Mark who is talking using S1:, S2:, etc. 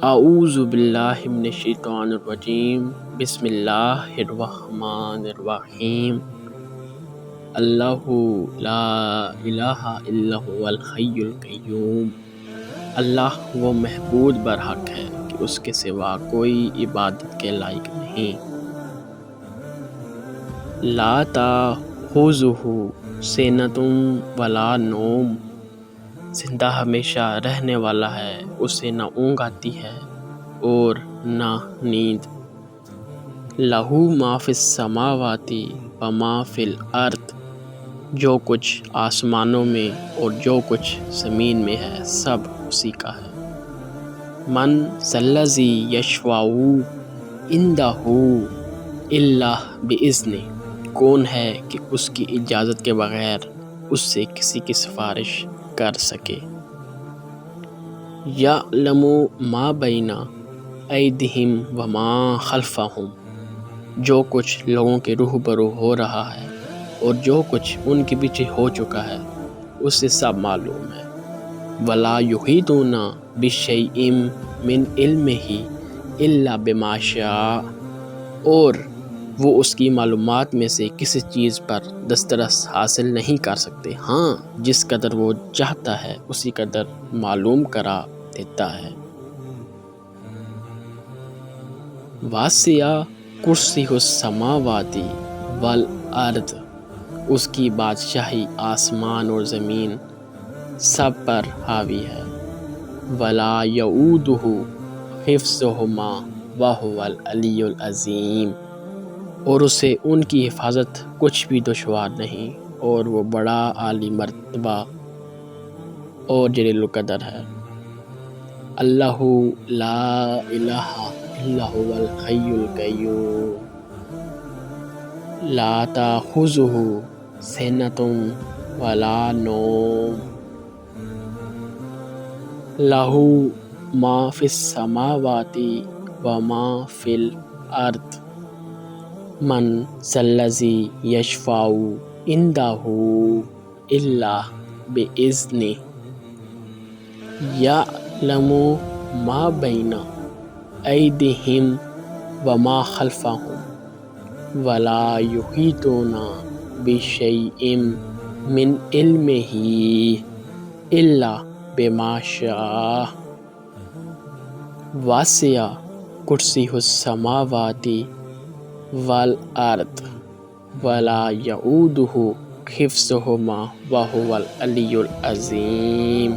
S1: اعوذ باللہ من الشیطان الرجیم بسم اللہ الرحمن الرحیم اللہ لا الہ الا هو الحی القیوم۔ اللہ وہ محبوب برحق ہے کہ اس کے سوا کوئی عبادت کے لائق نہیں۔ لا تأخذہ سنۃ ولا نوم، زندہ ہمیشہ رہنے والا ہے، اسے نہ اونگ آتی ہے اور نہ نیند۔ لہ ما فی السماوات و ما فی الارض، جو کچھ آسمانوں میں اور جو کچھ زمین میں ہے سب اسی کا ہے۔ من ذا الذی یشفع عندہ الا بإذنہ، کون ہے کہ اس کی اجازت کے بغیر اس سے کسی کی سفارش کر سکے۔ یعلم ما بین ایدیہم وما خلفہم، جو کچھ لوگوں کے روبرو ہو رہا ہے اور جو کچھ ان کے پیچھے ہو چکا ہے اس سے سب معلوم ہے۔ ولا یحیطون بشیء من علمہ الا بما شاء، اور وہ اس کی معلومات میں سے کسی چیز پر دسترس حاصل نہیں کر سکتے، ہاں جس قدر وہ چاہتا ہے اسی قدر معلوم کرا دیتا ہے۔ وسع کرسیہ السماوات والارض، اس کی بادشاہی آسمان اور زمین سب پر حاوی ہے۔ ولا یؤودہ حفظہما وہو العلی العظیم، اور اسے ان کی حفاظت کچھ بھی دشوار نہیں اور وہ بڑا عالی مرتبہ اور جلیل القدر ہے۔ اللہ لا الہ الا هو الحی القیوم، لا تأخذہ سنۃ ولا نوم، لہ ما فی السماوات وما فی الارض، من ذا الذی یشفع عندہ الا بإذنہ، یعلم ما بین ایدیہم وما خلفہم، ولا یحیطون بشیء من علمہ الا بما شاء۔ وسع کرسیہ السماوات والارض ولا یؤودہ حفظہما وہو العلی العظیم۔